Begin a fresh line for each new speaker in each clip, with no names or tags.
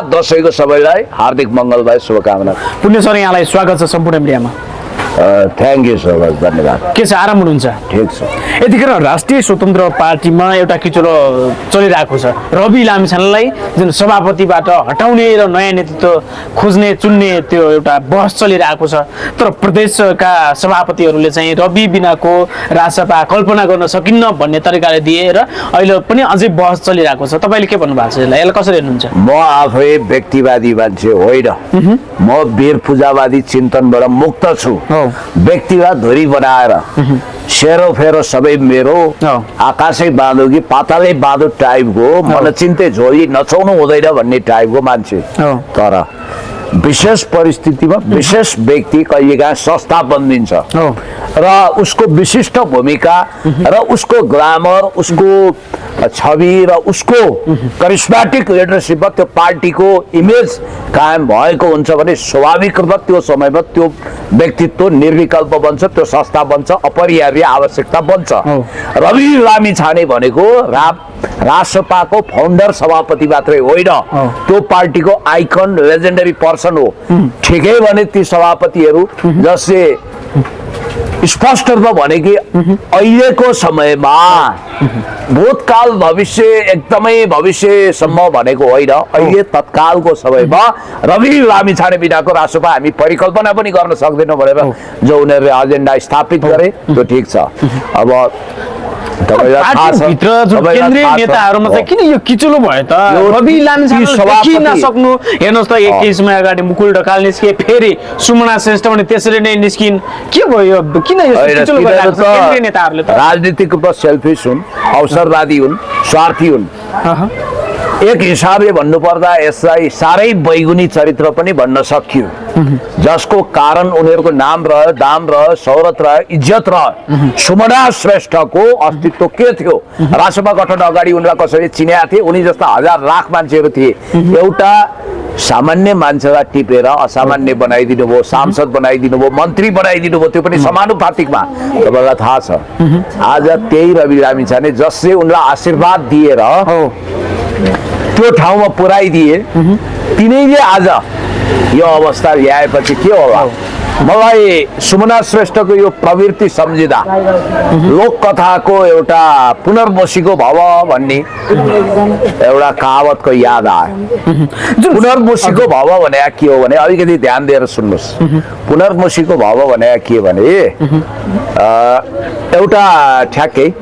दशैंको सबैलाई हार्दिक मङ्गलमय शुभकामना।
पुण्य सर यहाँलाई स्वागत छ सम्पूर्ण मिडियामा।
थ्याङ्क यू सो मच, धन्यवाद।
के छ, आराम हुनुहुन्छ?
ठिक छ।
यतिखेर राष्ट्रिय स्वतन्त्र पार्टीमा एउटा किचलो चलिरहेको छ। रवि लामिछानेलाई जुन सभापतिबाट हटाउने र नयाँ नेतृत्व खोज्ने चुन्ने त्यो एउटा बहस चलिरहेको छ। तर प्रदेशका सभापतिहरूले चाहिँ रवि बिनाको राजसभा कल्पना गर्न सकिन्न भन्ने तरिकाले दिए र अहिले पनि अझै बहस चलिरहेको छ। तपाईँले के भन्नुभएको छ यसलाई कसरी हेर्नुहुन्छ?
म आफै व्यक्तिवादी मान्छे होइन, म वीर पूजावादी चिन्तनबाट मुक्त छु। व्यक्तिगत धुरी बनाएर सेरो फेरो सबै मेरो, आकाशै बाँधो कि पातालै बाँधो टाइपको, मन चिन्ते झोली नचाउनु हुँदैन भन्ने टाइपको मान्छे। तर विशेष परिस्थितिमा विशेष व्यक्ति कहिलेकाहीँ संस्था बनिन्छ र उसको विशिष्ट भूमिका र उसको ग्लामर, उसको छवि र उसको करिस्मेटिक लिडरसिपमा त्यो पार्टीको इमेज कायम भएको हुन्छ भने स्वाभाविक रूपमा त्यो समयमा त्यो व्यक्तित्व निर्विकल्प बन्छ, त्यो संस्था बन्छ, अपरिहार्य आवश्यकता बन्छ। रवि लामिछाने भनेको रासपाको फाउन्डर सभापति मात्रै होइन, त्यो पार्टीको आइकन लेजेन्डरी पर्सन हो। ठिकै भने ती सभापतिहरू जसले स्पष्ट रूपमा भने कि अहिलेको समयमा भूतकाल भविष्य एकदमै भविष्यसम्म भनेको होइन, अहिले तत्कालको समयमा रवि लामिछाने बिनाको रासपा हामी परिकल्पना पनि गर्न सक्दैनौँ भनेर जो उनीहरूले एजेन्डा स्थापित गरे त्यो ठिक छ। अब
भित्र जुन केन्द्रीय नेताहरूमा चाहिँ किन यो किचलो भयो त? रवि लामिछाने नसक्नु हेर्नुहोस् त, केही समय अगाडि मुकुल ढकाल निस्के, फेरि सुमना श्रेष्ठ भने त्यसरी नै निस्किन्। के भयो, किन यो किचलो भइरहेको छ? केन्द्रीय नेताहरूले त
राजनीतिक रूपमा सेल्फिस हुन्, अवसरवादी हुन्, स्वार्थी हुन्। एक हिसाबले भन्नुपर्दा यसलाई साह्रै बैगुनी चरित्र पनि भन्न सकियो, जसको कारण उनीहरूको नाम रह्यो, दाम रह्यो, शौहरत रह्यो, इज्जत रह्यो। सुमना श्रेष्ठको अस्तित्व के थियो? राजसभा गठन अगाडि उनीलाई कसरी चिनेका थिए? उनी जस्ता हजार लाख मान्छेहरू थिए। एउटा सामान्य मान्छेलाई टिपेर असामान्य बनाइदिनु भयो, सांसद बनाइदिनु भयो, मन्त्री बनाइदिनु भयो, त्यो पनि समानुपातिकमा। तपाईँलाई थाहा छ आज त्यही रवि लामिछाने जसले उनलाई आशीर्वाद दिएर त्यो ठाउँमा पुर्याइदिए, तिनीले आज यो अवस्था ल्याएपछि के होला? मलाई सुमना श्रेष्ठको यो प्रवृत्ति सम्झिँदा लोककथाको एउटा पुनर्वशीको भव भन्ने एउटा कहावतको याद आयो। पुनर्वशीको भव भने के हो भने अलिकति ध्यान दिएर सुन्नुहोस्। पुनर्वशीको भव भने के भने एउटा ठ्याक्कै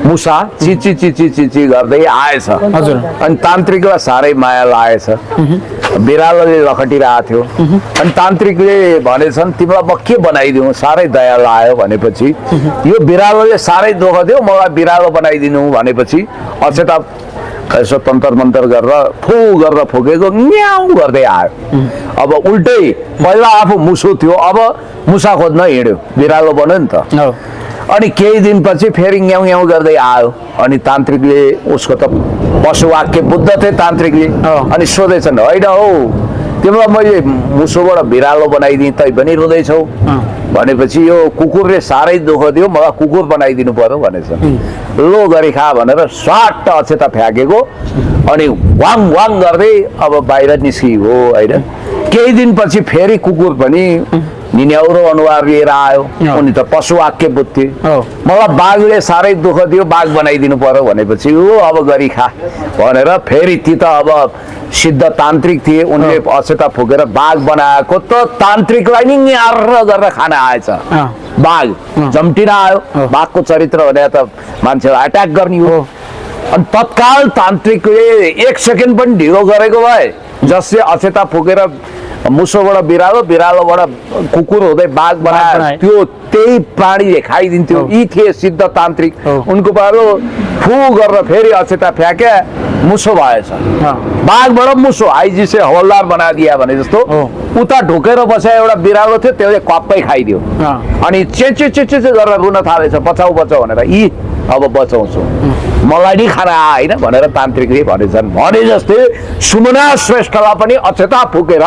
मुसा चिची चिची चिची गर्दै आएछ अनि तान्त्रिकलाई साह्रै माया लागेछ। बिरालोले लखटिरहेको थियो अनि तान्त्रिकले भनेछन् तिमीलाई म के बनाइदिउँ, साह्रै दया लाग्यो भनेपछि यो बिरालोले साह्रै दुःख दियो, मलाई बिरालो बनाइदिनु भनेपछि अचेता यसो तन्तर मन्तर गरेर फु गरेर फुकेको न्याउ गर्दै आयो। अब उल्टै पहिला आफू मुसो थियो, अब मुसा खोज्न हिँड्यो, बिरालो बन्यो नि त। अनि केही दिनपछि फेरि न्याउ न्याउ गर्दै आयो अनि तान्त्रिकले उसको त पशुवाक्य बुद्ध थिए तान्त्रिकले अनि सोधेछन् होइन हौ तिमीलाई मैले मुसोबाट बिरालो बनाइदिएँ तै पनि रुँदैछौ भनेपछि यो कुकुरले साह्रै दुःख दियो, मलाई कुकुर बनाइदिनु पर्यो भनेछन्। लो गरी खा भनेर स्वाट अक्षता फ्याँकेको अनि वाङ वाङ गर्दै अब बाहिर निस्कियो होइन। केही दिनपछि फेरि कुकुर पनि निन्याउरो अनुहार लिएर आयो, उनी त पशुवाक्य बुझ्थे, मलाई बाघले साह्रै दुःख दियो, बाघ बनाइदिनु पर्यो भनेपछि हो अब गरी खा भनेर फेरि ती त अब सिद्ध तान्त्रिक थिए, उनले अक्षता फुकेर बाघ बनाएको त तान्त्रिकलाई नि न्यार गरेर खान आएछ। बाघ जम्टिन आयो, बाघको चरित्र भने त मान्छेलाई एट्याक गर्ने हो। अनि तत्काल तान्त्रिकले एक सेकेन्ड पनि ढिलो गरेको भए जसले अक्षता फुकेर मुसोबाट बिरालो, बिरालोबाट कुकुर हुँदै बाघ बनायो, त्यो त्यही प्राणीले खाइदिन्थ्यो। यी थिए सिद्ध तान्त्रिक, उनको पालो फु गरेर फेरि अक्षता फ्याँके मुसो भएछ। बाघबाट मुसो आइजी से हवलदार बनाइदिया भने जस्तो उता ढोकेर बसे एउटा बिरालो थियो, त्यसले कप्पै खाइदियो अनि चेचे चेचे गरेर रुन थालेछ बचाउ बचाउ भनेर। यी अब बचाउँछु मलाई नि खाना आएन भनेर तान्त्रिकले भनेछन्। भने जस्तै सुमना श्रेष्ठलाई पनि अक्षता फुकेर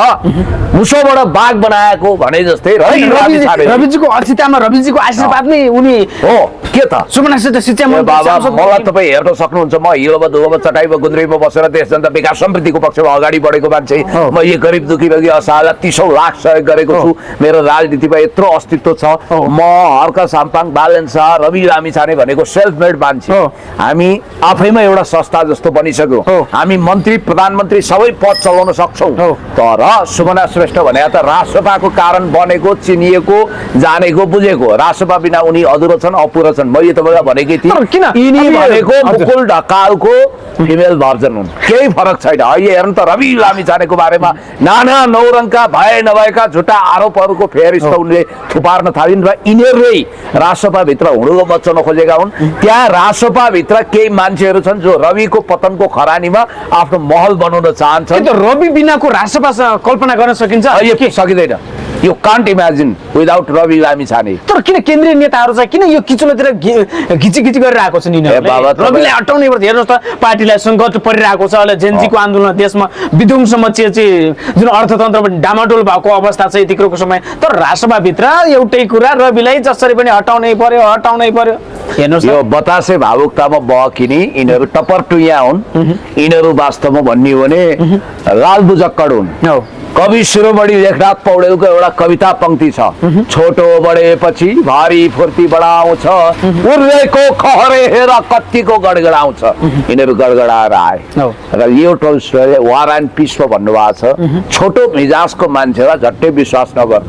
मुसोबाट बाघ बनाएको भने जस्तै
रविजीको अक्षतामा रविजीको आशीर्वाद नै उनी
हो के त
सुमना श्रेष्ठ शिक्षा मन्त्री
बाबा मलाई तपाईँ हेर्न सक्नुहुन्छ। म हिलोमा धुलोमा चटाइमा गुन्द्रीमा बसेर देश जनता विकास समृद्धिको पक्षमा अगाडि बढेको मान्छे। म यो गरिब दुखी रोगी असहायलाई 30औं लाख सहयोग गरेको छु। मेरो राजनीतिमा यत्रो अस्तित्व छ। म हर्क साम्पाङ बालेन शाह रवि लामिछाने भनेको सेल्फ मेड मान्छे। हामी आफैमा एउटा संस्था जस्तो बनिसक्यो। हामी मन्त्री प्रधानमन्त्री सबै पद चलाउन सक्छौँ। तर सुमना श्रेष्ठ भने त राष्ट्रपाको कारण बनेको चिनिएको जानेको बुझेको। राष्ट्रपा बिना उनी अधुरो छन् अपुरो छन्। मैले तपाईँलाई भनेकै थिएँ यिनी भनेको मुकुल ढकालको फिमेल भर्जन हुन्। केही फरक छैन। अहिले हेर्नु त रवि लामिछानेको बारेमा नाना नौरङका भए नभएका झुटा आरोपहरूको फेरिस्त उनले थुपार्न थालिन् र यिनीहरूले राष्ट्रपाभित्र हुडुको बच्चन खोजेका हुन्। त्यहाँ राष्ट्रपाभित्र केही मान्छेहरू छन् जो रविको पतनको खरानीमा आफ्नो महल बनाउन चाहन्छन्।
रवि बिनाको राष्ट्रपा कल्पना गर्न सकिन्छ?
यो के सकिँदैन। You can't imagine without Ravi Laमिछाने।
तर किन केन्द्रीय नेताहरू चाहिँ किन यो किचुलोतिर घिचिघिची गरिरहेको छ नि रविलाई हटाउने पर्छ? हेर्नुहोस् त पार्टीलाई सङ्कट परिरहेको छ। अहिले जेनजीको आन्दोलन देशमा विध्वंसमा जुन अर्थतन्त्र पनि डामाडोल भएको अवस्था छ यतिखेरको समय। तर राष्ट्रसभाभित्र एउटै कुरा रविलाई जसरी पनि हटाउनै पर्यो। हेर्नुहोस्
यो बतासे भावुकतामा बहकिने यिनीहरू टपर टुया हुन्। यिनीहरू वास्तवमा भन्ने हो भने लाल बुजक्कड हुन्। कवि शिरोमणि लेखनाथ पौडेलको एउटा कविता पंक्ति छ, छोटो बढेपछि भारी फुर्ती बढाउँछ, उर्रेको खहरे हेर कत्तिको गडगडाउँछ। यिनीहरू गडगडाएर आए र लियो टोल्स्टोयले वार एन्ड पिसमा भन्नुभएको छ, छोटो मिजाजको मान्छेलाई झट्टै विश्वास नगर।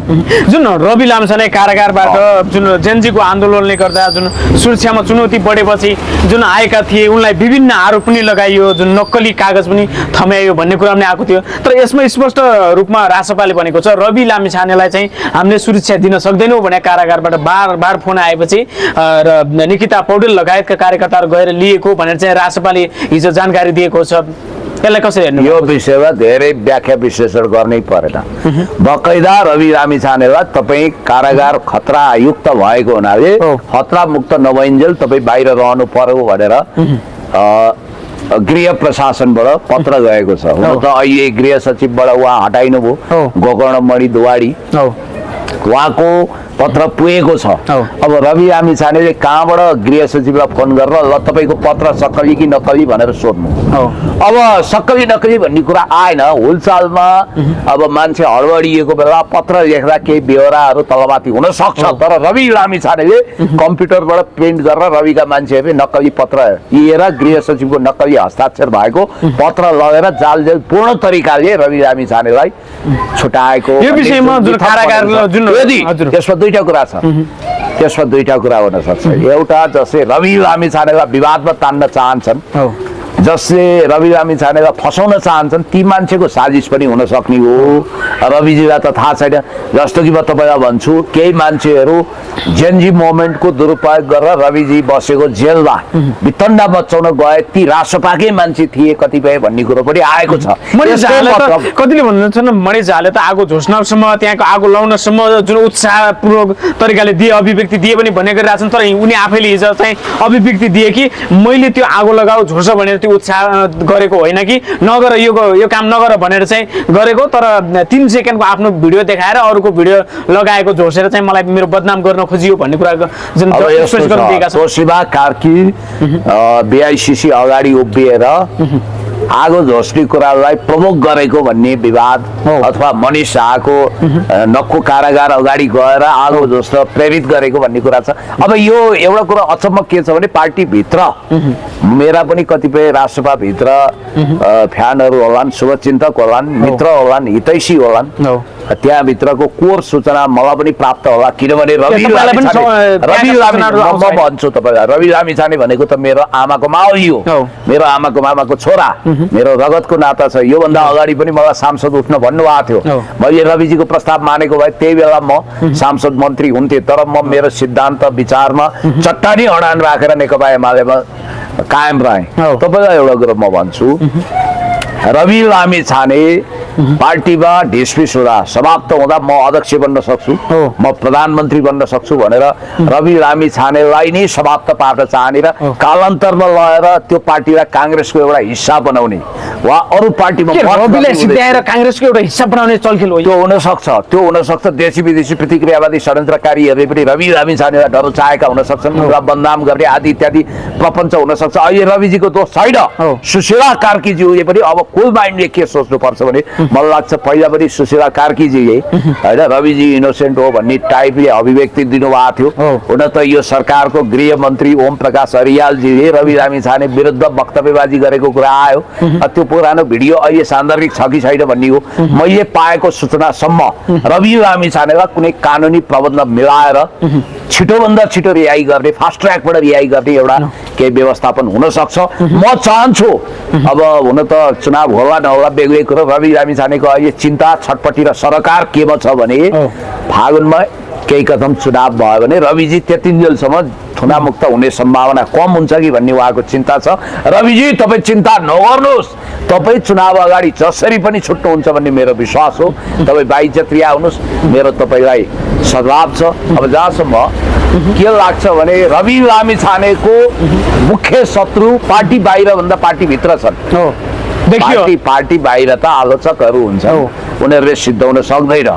जुन रवि लामिछाने कारागारबाट जुन जेनजीको आन्दोलनले गर्दा जुन सुरक्षामा चुनौती बढेपछि जुन आएका थिए उनलाई विभिन्न आरोप पनि लगाइयो, जुन नक्कली कागज पनि थम्याइयो भन्ने कुरा पनि आएको थियो। तर यसमा स्पष्ट रूपमा राष्ट्रपाले भनेको छ रवि लामिछानेलाई चाहिँ हामीले सुरक्षा दिन सक्दैनौँ भने कारागारबाट बार फोन आएपछि र निकिता पौडेल लगायतका कार्यकर्ताहरू गएर लिएको भनेर चाहिँ राष्ट्रपाले हिजो जानकारी दिएको छ। यसलाई कसरी हेर्नु?
यो विषयमा धेरै व्याख्या विश्लेषण गर्नै परेन। बकैदा रवि लामिछानेलाई तपाईँ कारागार खतरायुक्त भएको हुनाले खतरा मुक्त नभइन्जेल तपाईँ बाहिर रहनु पर्यो भनेर गृह प्रशासनबाट पत्र गएको छ। हुन त अहिले गृह सचिवबाट उहाँ हटाइनुभयो, गोकर्णमणि दुवाडी, उहाँको पत्र पुगेको छ। अब रवि लामिछानेले कहाँबाट गृह सचिवलाई फोन गरेर ल तपाईँको पत्र सक्कली कि नक्कली भनेर सोध्नु। अब सक्कली नक्कली भन्ने कुरा आएन। हुलचालमा अब मान्छे हडबडिएको बेला पत्र लेख्दा केही बेहोराहरू तलमाथि हुन सक्छ। तर रवि लामिछानेले कम्प्युटरबाट प्रिन्ट गरेर रविका मान्छेहरूले नक्कली पत्र लिएर गृह सचिवको नक्कली हस्ताक्षर भएको पत्र लगेर जालजेल पूर्ण तरिकाले रवि लामिछानेलाई छुटाएको।
यो विषयमा जुन कारागार जुन
त्यसमा दुईटा कुरा छ। त्यसमा दुईटा कुरा हुन सक्छ। एउटा जसले रवि लामिछानेलाई विवादमा तान्न चाहन्छन्, जसले रवि लामिछानेलाई फसाउन चाहन्छन्, ती मान्छेको साजिस पनि हुन सक्ने हो। रविजीलाई त थाहा छैन। जस्तो कि म तपाईँलाई भन्छु, केही मान्छेहरू जेनजी मोमेन्टको दुरुपयोग गरेर रविजी बसेको जेलमा वितण्डा मचाउन गए ती राष्ट्रपाकै मान्छे थिए कतिपय भन्ने कुरो पनि आएको छ।
कतिले भन्नुहुन्छ मणि झाले त आगो झोस्नसम्म त्यहाँको आगो लाउनसम्म जुन उत्साहपूर्वक तरिकाले दिए अभिव्यक्ति दिए पनि भन्ने गरिरहेछन्। तर उनी आफैले हिजो चाहिँ अभिव्यक्ति दिए कि मैले त्यो आगो लगाऊ झोस भनेर त्यो उत्साह गरेको होइन कि नगर यो काम नगर भनेर चाहिँ गरेको। तर 3 सेकेन्डको आफ्नो भिडियो देखाएर अरूको भिडियो लगाएको झोसेर चाहिँ मलाई मेरो बदनाम गर्न खोजियो भन्ने कुरा जुन एक्सप्रेस गर्न दिएका छन्।
तोशिबा कार्की BICC अगाडि उभिएर आगो झोस्ने कुरालाई प्रमोट गरेको भन्ने विवाद अथवा मनिष शाहको नक्कु कारागार अगाडि गएर आगो झोस्न प्रेरित गरेको भन्ने कुरा छ। अब यो एउटा कुरा अचम्म के छ भने पार्टीभित्र मेरा पनि कतिपय राष्ट्रपाभित्र फ्यानहरू होलान्, शुभचिन्तक होलान्, मित्र होलान्, हितैषी होलान्। त्यहाँभित्रको कोर सूचना मलाई पनि प्राप्त होला। किनभने रवि लामिछाने भनेको त मेरो आमाको मावली हो, मेरो आमाको मामाको छोरा, मेरो रगतको नाता छ। योभन्दा अगाडि पनि मलाई सांसद उठ्न भन्नुभएको थियो। मैले रविजीको प्रस्ताव मानेको भए त्यही बेला म सांसद मन्त्री हुन्थे। तर म मेरो सिद्धान्त विचारमा चट्टानी अडान राखेर नेकपा एमालेमा कायम रहेँ। तपाईँलाई एउटा कुरो म भन्छु, रवि लामिछाने पार्टीमा ढिसमिस हुँदा समाप्त हुँदा म अध्यक्ष बन्न सक्छु, म प्रधानमन्त्री बन्न सक्छु भनेर रवि लामिछानेलाई नै समाप्त पार्न चाहने र कालान्तरमा लगेर त्यो पार्टीलाई काङ्ग्रेसको एउटा हिस्सा बनाउने वा अरू पार्टीमा
रविलाई सिद्ध्याएर काङ्ग्रेसको एउटा हिस्सा बनाउने चलखेल हो।
त्यो हुन सक्छ देशी विदेशी प्रतिक्रियावादी षड्यन्त्रकारीहरूले पनि रवि लामिछानेलाई डराएका हुन सक्छन्, उनलाई बदनाम गर्ने आदि इत्यादि प्रपञ्च हुन सक्छ। अहिले रविजीको दोष छैन, सुशीला कार्कीज्यूले पनि अब कुल माइन्डले के सोच्नुपर्छ भने मलाई लाग्छ पहिला पनि सुशीला कार्कीजीले होइन रविजी इनोसेन्ट हो भन्ने टाइपले अभिव्यक्ति दिनुभएको थियो। हुन त यो सरकारको गृहमन्त्री ओम प्रकाश अरियालजीले रवि लामिछाने विरुद्ध वक्तव्यबाजी गरेको कुरा आयो। त्यो पुरानो भिडियो अहिले सान्दर्भिक छ कि छैन भन्ने हो। मैले पाएको सूचनासम्म रवि लामिछानेलाई कुनै कानुनी प्रबन्ध मिलाएर छिटोभन्दा छिटो रिहाई गर्ने, फास्ट ट्र्याकबाट रिहाई गर्ने एउटा केही व्यवस्थापन हुन सक्छ। म चाहन्छु अब हुन त चुनाव होला नहोला बेग्लै कुरो, रवि लामिछानेको अहिले चिन्ता छटपट्टि र सरकार केमा छ भने फागुनमा केही कदम चुनाव भयो भने रविजी त्यतिन्जेलसम्म थुनामुक्त हुने सम्भावना कम हुन्छ कि भन्ने उहाँको चिन्ता छ। रविजी तपाईँ चिन्ता नगर्नुहोस्, तपाईँ चुनाव अगाडि जसरी पनि छुट्नुहुन्छ भन्ने मेरो विश्वास हो। तपाईँ बाइज्जत आउनुहोस्, मेरो तपाईँलाई सद्भाव छ। अब जहाँसम्म के लाग्छ भने रवि लामिछानेको मुख्य शत्रु पार्टी बाहिर भन्दा पार्टी भित्र छन्। पार्टी बाहिर त आलोचकहरू हुन्छन्, उनीहरूले सिद्धाउन सक्दैन।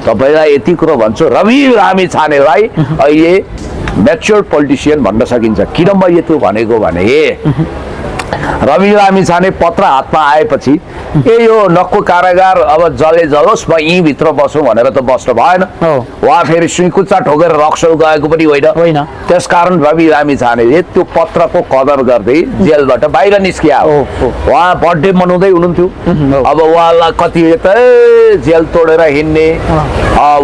तपाईँलाई यति कुरो भन्छु, रवि लामिछानेलाई अहिले म्याच्योर पोलिटिसियन भन्न सकिन्छ। किन मैले त्यो भनेको भने रवि लामिछाने पत्र हातमा आएपछि यो नक्कु कारागार अब जले जलोस् म यहीँ भित्र बसौँ भनेर त बस्नु भएन। उहाँ फेरि सुइकुच्चा ठोकेर रक्सौ गएको पनि होइन। त्यसकारण रवि लामिछानेले त्यो पत्रको कदर गर्दै जेलबाट बाहिर निस्किया हो। उहाँ बर्थडे मनाउँदै हुनुहुन्थ्यो। अब उहाँलाई कति त जेल तोडेर हिँड्ने,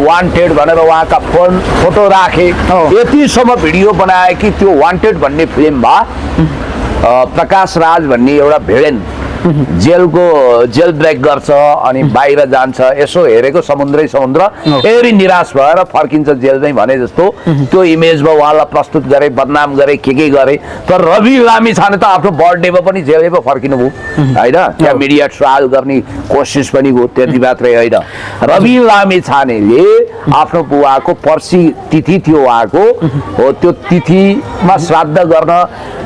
वान्टेड भनेर उहाँका फोटो राखे, यतिसम्म भिडियो बनाए कि त्यो वान्टेड भन्ने फिल्ममा प्रकाश राज भन्ने एउटा भिलेन जेल ब्रेक गर्छ अनि बाहिर जान्छ, यसो हेरेको समुद्रै समुद्र फेरि निराश भएर फर्किन्छ जेलमै भने जस्तो त्यो इमेजमा उहाँलाई प्रस्तुत गरे, बदनाम गरे, के गरे। तर रवि लामिछाने त आफ्नो बर्थडेमा पनि जेलैमा फर्किनु भयो होइन, त्यहाँ मिडिया ट्रायल गर्ने कोसिस पनि भयो। त्यति मात्रै होइन, रवि लामिछानेले आफ्नो बुवाको पर्सि तिथि थियो उहाँको, हो त्यो तिथिमा श्राद्ध गर्न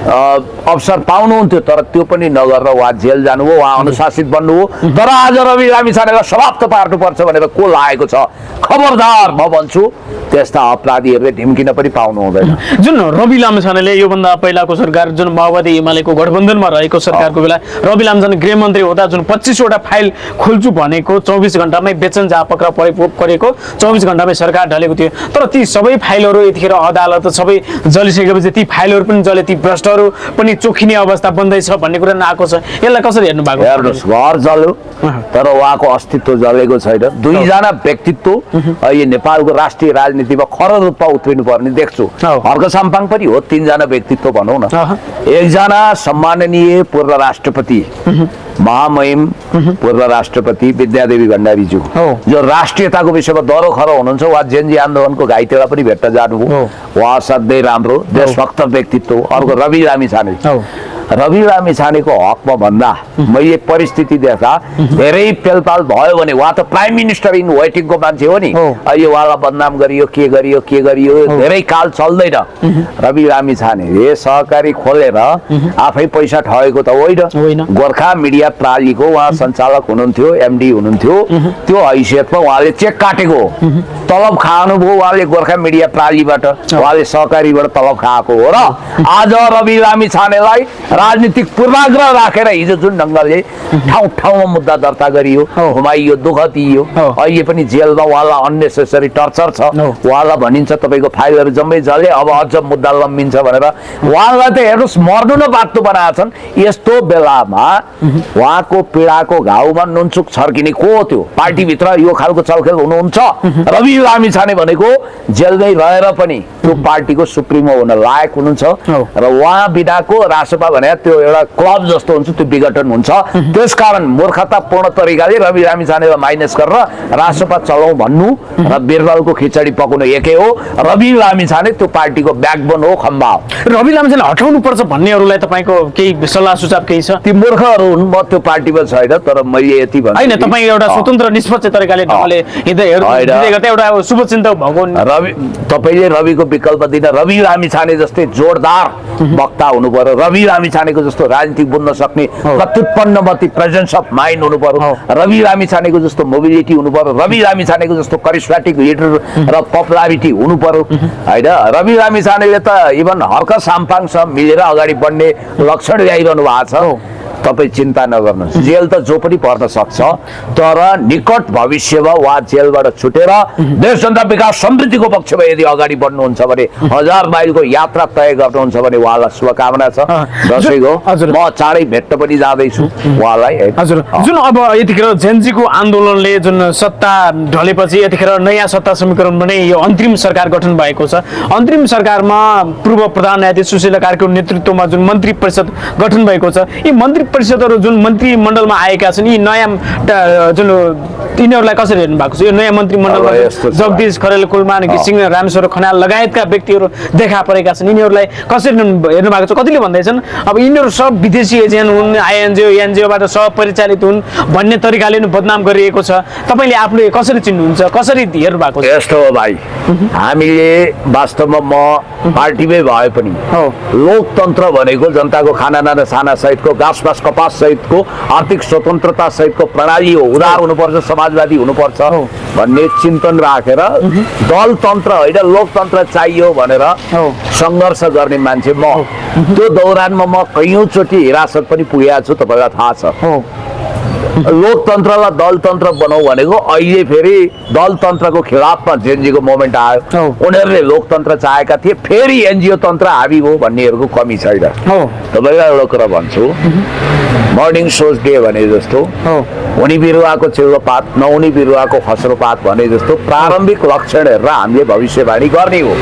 अवसर पाउनुहुन्थ्यो, तर त्यो पनि नगरेर उहाँ जेल जानुभयो, उहाँ अनुशासित बन्नुभयो। तर आज रवि लामिछानेलाई समाप्त पार्नुपर्छ भनेर को लागेको छ, खबरदार म भन्छु त्यस्ता अपराधीहरूले ढिम्किन पनि पाउनु हुँदैन।
जुन रवि लामिछानेले योभन्दा पहिलाको सरकार जुन माओवादी एमालेको गठबन्धनमा रहेको सरकारको बेला रवि लामिछाने गृहमन्त्री हुँदा जुन 25वटा फाइल खोल्छु भनेको 24 घण्टामै बेचन जहाँ पक्रा परेको 24 घण्टामै सरकार ढलेको थियो। तर ती सबै फाइलहरू यतिखेर अदालत सबै जलिसकेपछि ती फाइलहरू पनि जले, ती भ्रष्टहरू पनि चोखिने अवस्था बन्दैछ भन्ने कुरा नआएको छ। यसलाई कसरी हेर्नु भएको?
हेर्नुहोस्, घर जल्यो तर उहाँको अस्तित्व जलेको छैन। दुईजना व्यक्तित्व यो नेपालको राष्ट्रिय राजनीतिमा खर रूपमा उत्रिनु पर्ने देख्छु। हर्क साम्पाङ पनि हो, 3 जना व्यक्तित्व भनौँ न। एकजना सम्माननीय पूर्व राष्ट्रपति महामहिम पूर्व राष्ट्रपति विद्यादेवी भण्डारीज्यू जो राष्ट्रियताको विषयमा दरो खरो हुनुहुन्छ, उहाँ जेनजी आन्दोलनको घाइतेलाई पनि भेट्न जानुभयो, उहाँ असाध्यै राम्रो देशभक्त व्यक्तित्व। अर्को रवि लामिछाने, रवि लामिछानेको हकमा भन्दा मैले परिस्थिति देख्दा धेरै पेलपाल भयो भने उहाँ त प्राइम मिनिस्टर इन वेटिङको मान्छे हो नि, अहिले उहाँलाई बदनाम गरियो, के गरियो धेरै काल चल्दैन। रवि लामिछानेले सहकारी खोलेर आफै पैसा ठगेको त होइन, गोर्खा मिडिया प्रालीको उहाँ सञ्चालक हुनुहुन्थ्यो, एमडी हुनुहुन्थ्यो, त्यो हैसियतमा उहाँले चेक काटेको, तलब खानुभयो उहाँले गोर्खा मिडिया प्रालीबाट, उहाँले सहकारीबाट तलब खाएको हो। र आज रवि लामिछानेलाई राजनीतिक पूर्वाग्रह राखेर हिजो जुन ढङ्गले ठाउँ ठाउँमा मुद्दा दर्ता गरियो, घुमाइयो, दुःख दिइयो, अहिले पनि जेलमा उहाँलाई अननेसेसरी टर्चर छ। उहाँलाई भनिन्छ तपाईँको फाइलहरू जम्मै जले, अब अझ मुद्दा लम्बिन्छ भनेर उहाँलाई त हेर्नुहोस् मर्नु न बाटो बनाएछन्। यस्तो बेलामा उहाँको पीडाको घाउमा नुनचुक छर्किने को थियो? पार्टीभित्र यो खालको चलखेल हुनुहुन्छ। रवि लामिछाने भनेको जेलमै रहेर पनि त्यो पार्टीको सुप्रिमो हुन लायक हुनुहुन्छ र उहाँ बिनाको रासपा भने त्यो एउटा क्लब जस्तो हुन्छ, त्यो विघटन हुन्छ। त्यसकारण मूर्खतापूर्ण तरिकाले रवि लामिछानेलाई माइनस गरेर रासपा चलाउँ भन्नु र बिरबलको खिचडी पकाउनु एकै हो। रवि लामिछाने त्यो पार्टीको ब्याकबोन हो, खम्बा हो।
रवि लामिछाने हटाउनु पर्छ भन्नेहरूलाई तपाईँको केही सल्लाह सुझाव केही छ?
ती मूर्खहरू हुन्, म त्यो पार्टीमा छैन, तर मैले यति भन्छु
होइन, तपाईँ एउटा स्वतन्त्र निष्पक्ष तरिकाले ढङ्गले हिँड्दै गर्दा एउटा शुभचिन्तक भएको
रवि, तपाईँले रविको विकल्प दिन रवि लामिछाने जस्तै जोरदार वक्ता हुनु पर्यो, रवि लामिछानेको जस्तो राजनीति बुझ्न सक्ने प्रत्युत्पन्नमती प्रेजेन्स अफ माइन्ड हुनु पर्यो, रवि लामिछानेको जस्तो मोबिलिटी हुनु पर्यो, रवि लामिछानेको जस्तो करिस्मेटिक लिडर र पपुलारिटी हुनु पर्यो होइन। रवि लामिछानेले त इभन हर्क साम्पाङसँग मिलेर अगाडि बढ्ने लक्षण ल्याइरहनु भएको छ। तपाईँ चिन्ता नगर्नुहोस्, जेल त जो पनि पर्न सक्छ, तर निकट भविष्यमा उहाँ जेलबाट छुटेर देश जनता विकास समृद्धिको पक्षमा यदि अगाडि बढ्नुहुन्छ भने 1000 माइलको यात्रा तय गर्नुहुन्छ भने उहाँलाई शुभकामना छ। दसैँको म चाँडै भेट्न पनि जाँदैछु उहाँलाई।
हजुर, जुन अब यतिखेर जेनजीको आन्दोलनले जुन सत्ता ढलेपछि यतिखेर नयाँ सत्ता समीकरण भने यो अन्तरिम सरकार गठन भएको छ। अन्तरिम सरकारमा पूर्व प्रधान न्यायाधीश सुशीला कार्कीको नेतृत्वमा जुन मन्त्री परिषद गठन भएको छ, यी मन्त्री परिषदहरू जुन मन्त्रीमण्डलमा आएका छन्, यी नयाँ जुन यिनीहरूलाई कसरी हेर्नु भएको छ? यो नयाँ मन्त्रीमण्डलमा जगदीश खरेल, कुलमान घिसिङ, रामेश्वर खनाल लगायतका व्यक्तिहरू देखा परेका छन्, यिनीहरूलाई कसरी हेर्नु भएको छ? कतिले भन्दैछन् अब यिनीहरू सब विदेशी एजेन्ट हुन्, आइएनजिओ एनजिओबाट सब परिचालित हुन् भन्ने तरिकाले नै बदनाम गरिएको छ। तपाईँले आफूले कसरी चिन्नुहुन्छ, कसरी हेर्नु भएको छ?
यस्तो हो भाइ, हामीले वास्तवमा म पार्टीमै भए पनि लोकतन्त्र भनेको जनताको खाना नाना साना सहितको घाँस बास कपास सहितको आर्थिक स्वतन्त्रता सहितको प्रणाली हो, उदार हुनुपर्छ, समाजवादी हुनुपर्छ भन्ने चिन्तन राखेर दलतन्त्र होइन लोकतन्त्र चाहियो भनेर सङ्घर्ष गर्ने मान्छे म। त्यो दौरानमा म कैयौँचोटि हिरासत पनि पुगेको छु, तपाईँलाई थाहा छ। लोकतन्त्रलाई दलतन्त्र बनाऊ भनेको अहिले फेरि दलतन्त्रको खिलाफमा जेनजीको मोमेन्ट आयो, उनीहरूले लोकतन्त्र चाहेका थिए, फेरि एनजिओ तन्त्र हाबी हो भन्नेहरूको कमी छैन। तपाईँलाई एउटा कुरा भन्छु, मर्निङ सोच डे भने जस्तो हुने बिरुवाको चिल्लोपात नहुने बिरुवाको खस्रोपात भने जस्तो प्रारम्भिक लक्षण हेरेर हामीले भविष्यवाणी गर्ने हो।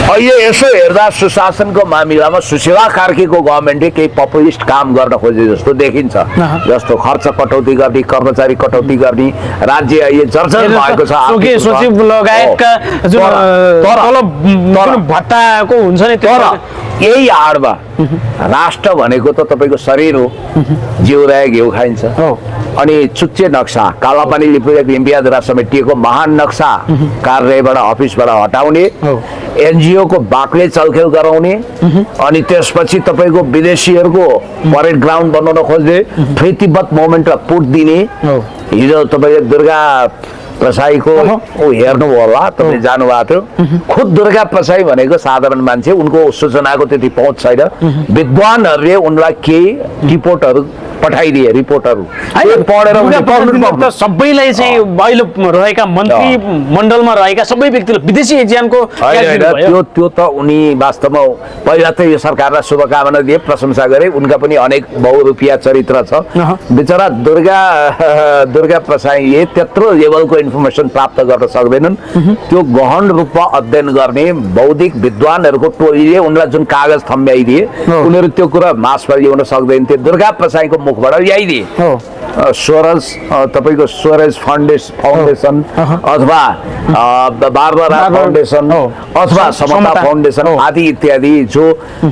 अहिले यसो हेर्दा सुशासनको मामिलामा सुशीला कार्कीको गभर्मेन्टले केही पपुलिस्ट काम गर्न खोजे जस्तो देखिन्छ, जस्तो खर्च कटौती गर्ने, कर्मचारी कटौती गर्ने, राज्य अहिले जर्जर भएको छ।
सचिव लगायतका भत्ताको हुन्छ नि,
तर यही आडमा राष्ट्र भनेको त तपाईँको शरीर हो, जिउ रहे घिउ खाइन्छ। अनि चुच्चे नक्सा कालापानी लिम्पियाद्वारा समेटिएको महान नक्सा कार्यालयबाट अफिसबाट हटाउने, एनजिओ को बाक्ले चलखेल गराउने, अनि त्यसपछि तपाईँको विदेशीहरूको परेड ग्राउन्ड बनाउन खोज्ने, फ्री तिब्बत मोमेन्टलाई पुट दिने। हिजो तपाईँले दुर्गा प्रसाईको हेर्नु होला, तपाईले जानुभएको थियो। खुद दुर्गा प्रसाई भनेको साधारण मान्छे, उनको सूचनाको त्यति पहुँच छैन। विद्वानहरूले उनलाई केही रिपोर्टहरू पठाइदिए, रिपोर्टहरू पढेर
सबैलाई चाहिँ अहिले रहेका मन्त्री मण्डलमा रहेका सबै व्यक्तिले विदेशी एजेन्टको
त्यो त उनी वास्तवमा पहिला त यो सरकारलाई शुभकामना दिए, प्रशंसा गरे, उनका पनि अनेक बहुरूपिया चरित्र छ। बिचरा दुर्गा प्रसाईले त्यत्रो लेभलको इन्फर्मेसन प्राप्त गर्न सक्दैनन्। त्यो गहन रूपमा अध्ययन गर्ने बौद्धिक विद्वानहरूको टोलीले उनलाई जुन कागज थम्ब्याइदिए, उनीहरू त्यो कुरा मासमा ल्याउन सक्दैन थिए। दुर्गा प्रसाईको मुखबाट ल्याइदिए। स्वराज तपाईँको स्वराज फाउन्डेसन अथवा बारबारा फाउन्डेसन अथवा समता फाउन्डेसन आदि इत्यादि, जो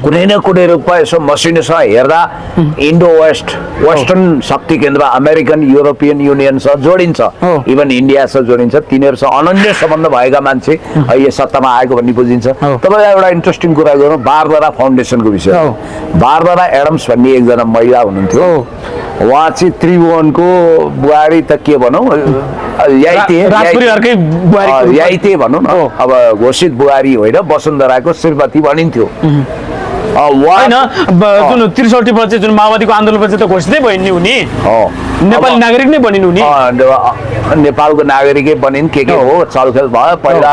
कुनै न कुनै रूपमा यसो मसिनोसँग हेर्दा इन्डो वेस्टर्न शक्ति केन्द्र अमेरिकन युरोपियन युनियनसँग जोडिन्छ, इभन इन्डियासँग जोडिन्छ, तिनीहरूसँग अनन्य सम्बन्ध भएका मान्छे अहिले सत्तामा आएको भन्ने बुझिन्छ। तपाईँलाई एउटा इन्ट्रेस्टिङ कुरा गरौँ बारबारा फाउन्डेसनको विषय। बारबारा एडम्स भन्ने एकजना महिला हुनुहुन्थ्यो, उहाँ चाहिँ त्रिभुवनको बुहारी त के भनौँ, याइते भनौँ न, अब घोषित बुहारी होइन, वसुन्धराको श्रीमती भनिन्थ्यो।
होइन जुन 63 पछि जुन माओवादीको आन्दोलनपछि त घोषितै भयो नि उनी नेपाली नागरिक नै बनिन् उनी
नेपालको नागरिकै बनिन् के हो छलफल भयो पहिला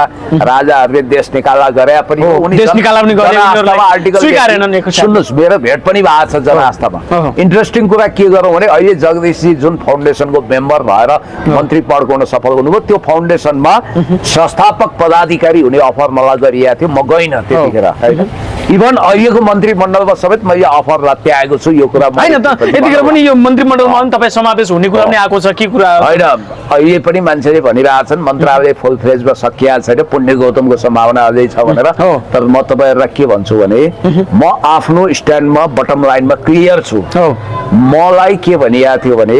राजाहरूले देश निकाला गरे पनि
देश निकाला पनि गरे
आर्टिकल
स्वीकारेनन्
सुन्नुहोस् मेरो भेट पनि भएको छ जनआस्थामा इन्ट्रेस्टिङ कुरा के गरौँ भने अहिले जगदीशजी जुन फाउन्डेसनको मेम्बर भएर मन्त्री पद गर्न सफल हुनुभयो त्यो फाउन्डेसनमा संस्थापक पदाधिकारी हुने अफर मलाई गरिएको थियो म गइनँ त्यतिखेर होइन इभन अहिलेको मन्त्रीमण्डलमा समेत मैले अफर लत्याएको छु यो कुरा
होइन त यतिखेर पनि यो मन्त्रीमण्डलमा पनि तपाईँ समावेश हुने कुरा पनि आएको छ के कुरा
होइन अहिले पनि मान्छेले भनिरहेछन् मन्त्रालय फुल फ्लेजमा सकिएको छैन पुण्य गौतमको सम्भावना अझै छ भनेर तर म तपाईँहरूलाई के भन्छु भने म आफ्नो स्ट्यान्डमा बटम लाइनमा क्लियर छु मलाई के भनिएको थियो भने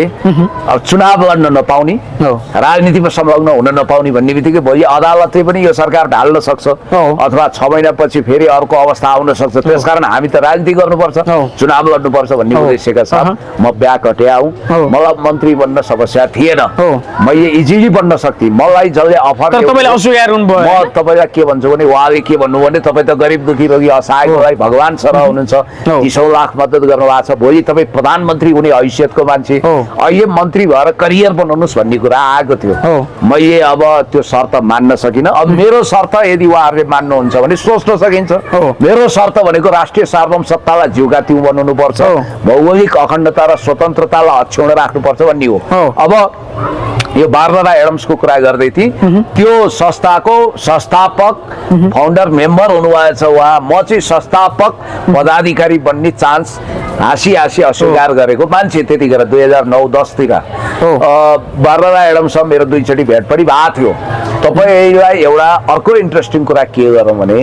अब चुनाव लड्न नपाउने राजनीतिमा संलग्न हुन नपाउने भन्ने बित्तिकै भोलि अदालतले पनि यो सरकार ढाल्न सक्छ अथवा 6 महिनापछि फेरि अर्को अवस्था आउन सक्छ त्यसकारण हामी त राजनीति गर्नुपर्छ चुनाव लड्नुपर्छ भन्ने उद्देश्यका साथ म ब्याक हट्याउ मलाई मन्त्री बन्न समस्या थिएन मैले इजिली बन्न सक्थे मलाई जसले अफर म तपाईँलाई के भन्छु भने उहाँले के भन्नु भने तपाईँ त गरिब दुखी रोगी असहायको लागि भगवान सरह हुनुहुन्छ 30 लाख मद्दत गर्नु भएको छ भोलि तपाईँ प्रधानमन्त्री हुने हैसियतको मान्छे अहिले मन्त्री भएर करियर बनाउनुहोस् भन्ने कुरा आएको थियो मैले अब त्यो शर्त मान्न सकिनँ अब मेरो शर्त यदि उहाँहरूले मान्नुहुन्छ भने सोच्न सकिन्छ मेरो शर्त भनेको राष्ट्रिय सार्वभौमसत्तालाई जिउका तिउ बनाउनु पर्छ भौगोलिक अखण्डता र स्वतन्त्रतालाई अक्षुण्ण राख्नुपर्छ भन्ने हो अब यो बारबरा एडम्सको कुरा गर्दै थिएँ त्यो संस्थाको संस्थापक फाउन्डर मेम्बर हुनुभएछ उहाँ म चाहिँ संस्थापक पदाधिकारी बन्ने चान्स हाँसी अस्वीकार गरेको मान्छे त्यतिखेर 2009-10 तिर बारबरा एडम्ससँग मेरो दुईचोटि भेट पनि भएको थियो तपाईँलाई एउटा अर्को इन्ट्रेस्टिङ कुरा के गरौँ भने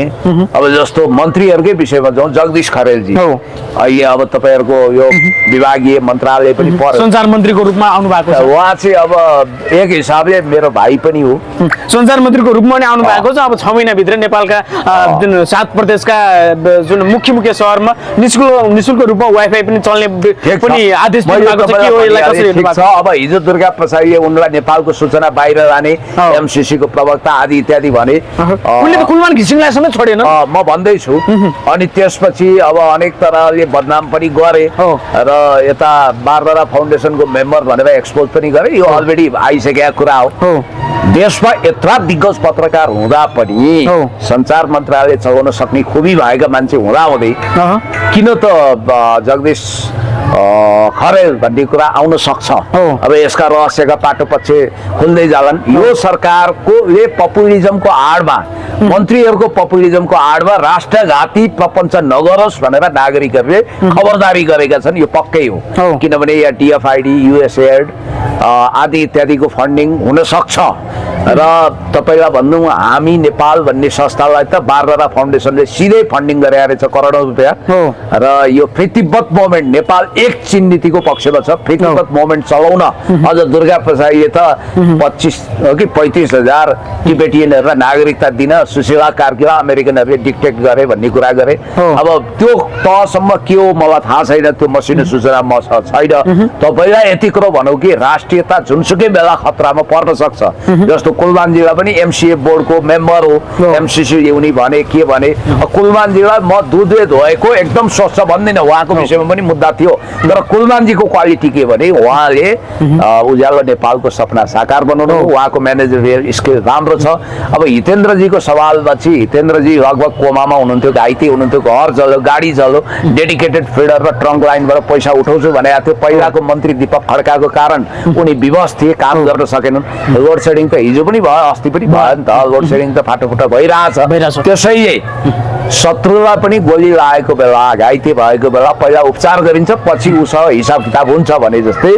अब जस्तो मन्त्रीहरूकै विषयमा जाउँ जगदीश खरेलजी अहिले अब तपाईँहरूको यो विभागीय मन्त्रालय पनि
सञ्चार मन्त्रीको रूपमा आउनु भएको छ
उहाँ चाहिँ अब एक हिसाबले मेरो भाइ पनि हो
सञ्चार मन्त्रीको रूपमा नै आउनु भएको छ अब 6 महिनाभित्र नेपालका जुन 7 प्रदेशका जुन मुख्य सहरमा निशुल्क रूपमा वाइफाई पनि चल्ने पनि आदेश दिएको छ के हो यसलाई कसरी हेर्नु भएको छ
अब हिजो दुर्गा प्रसादले उनलाई नेपालको सूचना बाहिर जाने एमसीसी को प्रवक्ता आदि इत्यादि भने
उनले त कुलमान घिसिङलाई समेत छोडेन
म भन्दै छु अनि त्यसपछि अब अनेक तरहले बदनाम पनि गरे र यता बारबरा फाउन्डेसनको मेम्बर भनेर एक्सपोज पनि गरे यो अलरेडी आइसकेको कुरा हो देशमा यत्रा दिग्गज पत्रकार हुँदा पनि सञ्चार मन्त्रालय चलाउन सक्ने खुबी भएका मान्छे हुँदाहुँदै किन त जगदीश खरेल भन्ने कुरा आउन सक्छ अब यसका रहस्यका पाटो पछि खुल्दै जालान् यो सरकारको पपुलिजमको आडमा मन्त्रीहरूको पपुलिजमको आडमा राष्ट्रघाती प्रपञ्च नगरोस् भनेर नागरिकहरूले खबरदारी गरेका छन् यो पक्कै हो किनभने यहाँ DFID USAID आदि इत्यादिको फन्डिङ हुन सक्छ र तपाईलाई भन्नु हामी नेपाल भन्ने संस्थालाई त बारबरा फाउन्डेसनले सिधै फन्डिङ गरेर रहेछ करोडौं रुपैयाँ र यो प्रीतिबद्ध मोभमेन्ट नेपाल एक चीन नीतिको पक्षमा छ प्रीतिबद्ध मोभमेन्ट चलाउन अझ दुर्गा प्रसादले त 25 कि 35,000 टिबेटियनहरुलाई नागरिकता दिन सुशीला कार्कीलाई अमेरिकनहरुले डिक्टेट गरे भन्ने कुरा गरे अब त्यो तहसम्म के हो मलाई थाहा छैन त्यो मसिनो सूचना म छैन तपाईलाई यति कुरा भनौ कि राष्ट्रियता जुनसुकै बेला खतरामा पर्न सक्छ जस्तो कुलमानजीलाई पनि एमसीए बोर्डको मेम्बर हो एमसीसी युनि भने के भने कुलमानजीलाई म दुधले धोएको एकदम स्वच्छ भन्दिन उहाँको विषयमा पनि मुद्दा थियो तर कुलमानजीको क्वालिटी के भने उहाँले उज्यालो नेपालको सपना साकार बनाउनु उहाँको म्यानेजरियल स्किल राम्रो छ अब हितेन्द्रजीको सवालपछि हितेन्द्रजी लगभग कोमामा हुनुहुन्थ्यो घाइते हुनुहुन्थ्यो घर जल्यो गाडी जल्यो डेडिकेटेड फिडर र ट्रङ्क लाइनबाट पैसा उठाउँछु भनेको थियो पहिलाको मन्त्री दीपक खड्काको कारण उनी विवश थिए काम गर्न सकेनन् लोड सेडिङ त हिजो पनि भयो अस्ति पनि भयो नि त लोड सेडिङ त फाटोफुटो भइरहेछ त्यसैले शत्रुलाई पनि गोली लागेको बेला घाइते भएको बेला पहिला उपचार गरिन्छ पछि उसँग हिसाब किताब हुन्छ भने जस्तै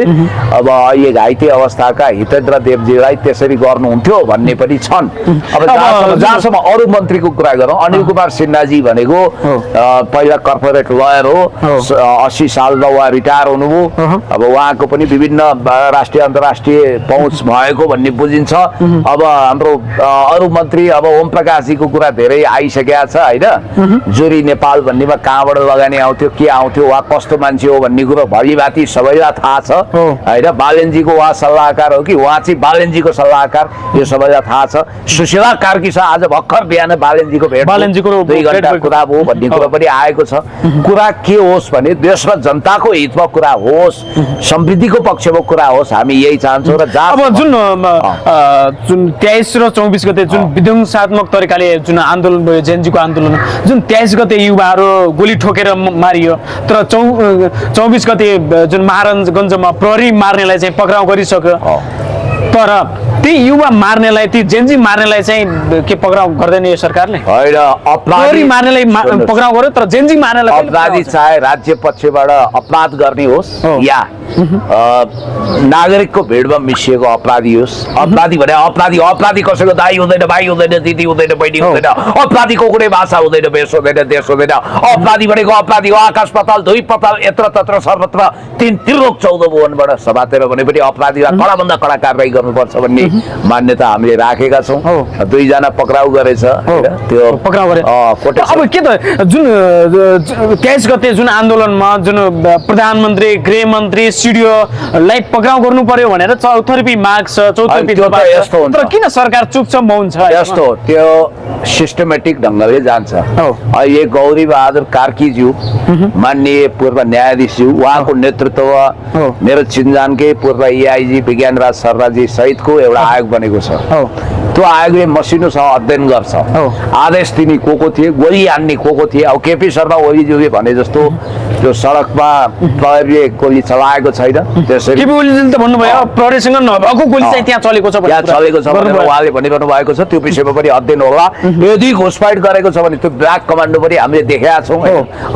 अब अहिले घाइते अवस्थाका हितेन्द्र देवजीलाई त्यसरी गर्नुहुन्थ्यो भन्ने पनि छन् अब जहाँसम्म अरू मन्त्रीको कुरा गरौँ अनिल कुमार सिन्हाजी भनेको पहिला कर्पोरेट लयर हो 80 सालमा उहाँ रिटायर हुनुभयो अब उहाँको पनि विभिन्न राष्ट्रिय अन्तर्राष्ट्रिय पहुँच भएको भन्ने बुझिन्छ अब हाम्रो अरू मन्त्री अब ओम प्रकाशजीको कुरा धेरै आइसकेका छ होइन जुरी नेपाल भन्नेमा कहाँबाट लगानी आउँथ्यो के आउँथ्यो वा कस्तो मान्छे हो भन्ने कुरो भलिभाति सबैलाई थाहा छ होइन बालेनजीको उहाँ सल्लाहकार हो कि उहाँ चाहिँ बालेनजीको सल्लाहकार यो सबैलाई थाहा छ सुशीला कार्कीसँग आज भर्खर बिहान बालेनजीको भेट 2 घण्टा कुरा भयो भन्ने कुरो पनि आएको छ कुरा के होस् भने देश र जनताको हितमा कुरा होस् समृद्धिको पक्षमा कुरा होस् हामी यही चाहन्छौँ र
अब जुन 23 र 24 गते जुन विध्वंसात्मक तरिकाले जुन आन्दोलन भयो जेएनजीको आन्दोलन जुन 23 गते युवाहरू गोली ठोकेर मारियो तर 24 गते जुन महाराजगञ्जमा प्रहरी मार्नेलाई चाहिँ पक्राउ गरिसक्यो तर ती युवा मार्नेलाई ती जेएनजी मार्नेलाई चाहिँ के पक्राउ गर्दैन यो सरकारले
होइन
प्रहरी मार्नेलाई पक्राउ गर्यो तर जेएनजी मार्नेलाई
अपराधी चाहे राज्य पक्षबाट अपराध गर्ने होस् या नागरिकको भिडमा मिसिएको अपराधी होस् अपराधी भने अपराधी कसैको दाइ हुँदैन भाइ हुँदैन दिदी हुँदैन बहिनी हुँदैन अपराधीको कुनै भाषा हुँदैन भेष हुँदैन देश हुँदैन अपराधी भनेको अपराधी हो आकाश पाताल धुई पाताल यत्र तत्र सर्वत्र 3 त्रिलोक 14 भुवनबाट समातेर भने पनि अपराधीलाई कडाभन्दा कडा कारबाही गर्नुपर्छ भन्ने मान्यता हामीले राखेका छौँ 2 जना पक्राउ गरेछ त्यो
पक्राउ गरे अब के त जुन 23 गते जुन आन्दोलनमा जुन प्रधानमन्त्री गृहमन्त्री सिडिओलाई पक्राउ गर्नु पर्यो भनेर चौथर्पी माग छ चौथर्पी तर किन सरकार चुप छ मौन छ
यस्तो त्यो सिस्टमेटिक ढङ्गले जान्छ अहिले गौरी बहादुर कार्कीज्यू माननीय पूर्व न्यायाधीशज्यू उहाँको नेतृत्व मेरो चिन्जानकै पूर्व एआइजी विज्ञानराज शर्माजी सहितको एउटा आयोग बनेको छ त्यो आयोगले मसिनोसँग अध्ययन गर्छ आदेश दिने को थिए गोली हान्ने को थिए अब केपी शर्मा ओलीज्यूले भने जस्तो त्यो सडकमा प्रहरीले गोली चलाएको छैन त्यसरी
केपी ओलीजीले त भन्नुभयो प्रहरीसँग नभएको गोली चाहिँ त्यहाँ चलेको छ
भनेर उहाँले भनिरहनु भएको छ त्यो विषयमा पनि अध्ययन होला यदि घुसपैठ गरेको छ भने त्यो ब्ल्याक कमान्डो पनि हामीले देखेका छौँ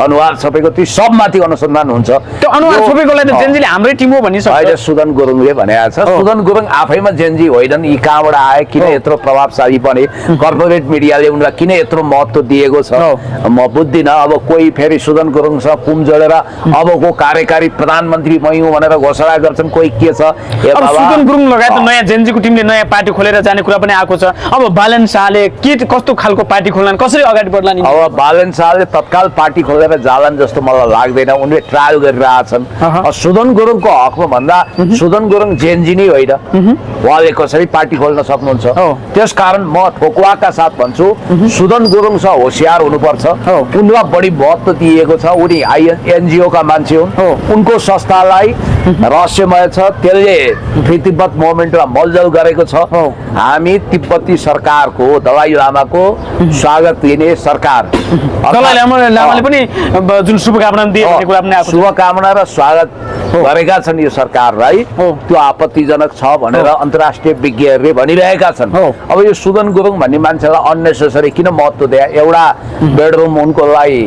अनुहार छपेको त्यो सबमाथि अनुसन्धान हुन्छ
त्यो अनुहार छपेकोलाई त जेएनजीले हाम्रै टिम हो भनिसक्छ
अहिले सुदन गुरुङले भनेको छ सुदन गुरुङ आफैमा जेएनजी होइनन् यी कहाँबाट आए किन यत्रो प्रभावशाली बने कर्पोरेट मिडियाले उनलाई किन यत्रो महत्त्व दिएको छ म बुझ्दिनँ अब कोही फेरि सुदन गुरुङसँग कुम जोडेर अबको कार्यकारी प्रधानमन्त्री मै हुँ भनेर घोषणा गर्छन् कोही के छ
सुदन गुरुङ लगायत नयाँ जेएनजीको टिमले नयाँ पार्टी खोलेर जाने कुरा पनि आएको छ अब बालन शाहले के कस्तो खालको पार्टी खोल्लान् कसरी अगाडि बढ्लान्
अब बालन शाहले तत्काल पार्टी खोलेर जालान् जस्तो मलाई लाग्दैन उनले ट्रायल गरिरहेछन् सुदन गुरुङको हकमा भन्दा सुदन गुरुङ जेएनजी नै होइन उहाँले कसरी पार्टी खोल्न सक्नुहुन्छ त्यसकारण म ठोकुवाका साथ भन्छु सुदन गुरुङसँग होसियार हुनुपर्छ उनलाई बढी महत्त्व दिएको छ उनी एनजिओ का मान्छे हुन् उनको संस्थालाई रहस्यमय छ त्यसले फ्री तिब्बत मुभमेन्टमा मलजल गरेको छ हामी तिब्बती सरकारको दलाइ लामाको स्वागत लिने सरकार
दलाइ लामाले पनि जुन शुभकामना दिए भन्ने कुरा पनि आएको
शुभकामना र स्वागत गरेका छन् यो सरकारलाई त्यो आपत्तिजनक छ भनेर अन्तर्राष्ट्रिय विज्ञहरूले भनिरहेका छन् अब यो सुदन गुरुङ भन्ने मान्छेलाई अननेसेसरी किन महत्त्व दिए एउटा बेडरुम उनको लागि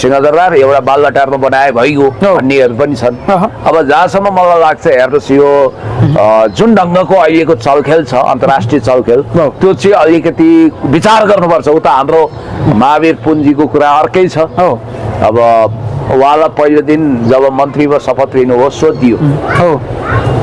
सिंहदरबार एउटा बालघाटारमा बनाए भइगयो भन्नेहरू पनि छन् अब जहाँसम्म मलाई लाग्छ हेर्नुहोस् यो जुन ढङ्गको अहिलेको चलखेल छ अन्तर्राष्ट्रिय चलखेल त्यो चाहिँ अलिकति विचार गर्नुपर्छ उता हाम्रो महावीर पुन्जीको कुरा अर्कै छ अब उहाँलाई पहिलो दिन जब मन्त्रीमा शपथ लिनुभयो सोधियो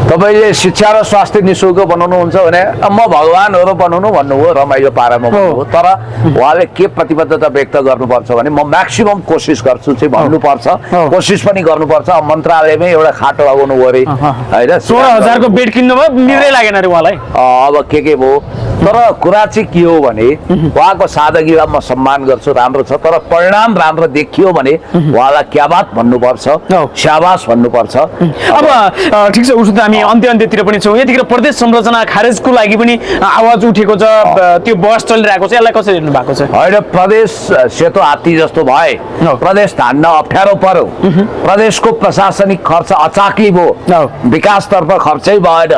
तपाईँले शिक्षा र स्वास्थ्य निःशुल्क बनाउनुहुन्छ भने म भगवानहरू बनाउनु भन्नुभयो रमाइलो पारामा भन्नुभयो तर उहाँले के प्रतिबद्धता व्यक्त गर्नुपर्छ भने म म्याक्सिमम कोसिस गर्छु चाहिँ भन्नुपर्छ कोसिस पनि गर्नुपर्छ मन्त्रालयमै एउटा खाटो लगाउनु भयो अरे होइन
16,000 को बेड किन्नु भयो निरै लागेन अरे उहाँलाई
अब के भयो तर कुरा चाहिँ के हो भने उहाँको सादगीलाई म सम्मान गर्छु राम्रो छ तर परिणाम राम्रो देखियो भने उहाँलाई क्या बात भन्नुपर्छ स्याबास भन्नुपर्छ
अब ठिक छ उसो त हामी अन्त्यतिर पनि छौँ यतिखेर प्रदेश संरचना खारेजको लागि पनि आवाज उठेको छ त्यो बहस चलिरहेको छ यसलाई कसरी हेर्नु भएको छ
होइन प्रदेश सेतो हात्ती जस्तो भए प्रदेश धान्न अप्ठ्यारो पर्यो प्रदेशको प्रशासनिक खर्च अचाकली भयो विकासतर्फ खर्चै भएन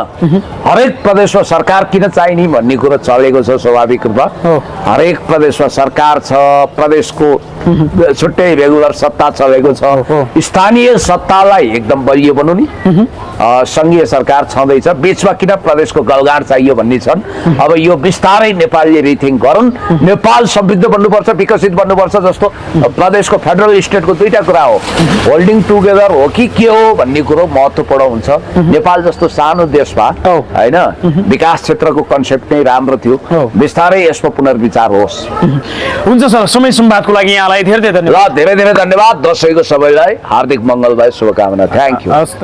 हरेक प्रदेशमा सरकार किन चाहिने भन्ने कुरो हिसाबले चलेको छ स्वाभाविक रूपमा
हो।
हरेक प्रदेशमा सरकार छ प्रदेशको छुट्टै रेगुलर सत्ता चलेको
हो।
छ स्थानीय सत्तालाई एकदम बलियो बनाउने संघीय सरकार छँदैछ बीचमा किन प्रदेशको गलगाड चाहियो भन्ने छन् अब यो बिस्तारै नेपालले रिथिङ्क गरून् नेपाल समृद्ध बन्नुपर्छ विकसित बन्नुपर्छ जस्तो प्रदेशको फेडरल स्टेटको दुईटा कुरा हो होल्डिङ टुगेदर हो कि के हो भन्ने कुरो महत्त्वपूर्ण हुन्छ नेपाल जस्तो सानो देशमा
हो।
होइन विकास क्षेत्रको कन्सेप्ट नै राम्रो थियो
हो।
बिस्तारै यसमा पुनर्विचार होस्
हुन्छ सर समय संवादको लागि यहाँलाई धेरै धेरै धन्यवाद
ल धेरै धेरै धन्यवाद दसैँको सबैलाई हार्दिक मङ्गलमय शुभकामना थ्याङ्क यू
हस्।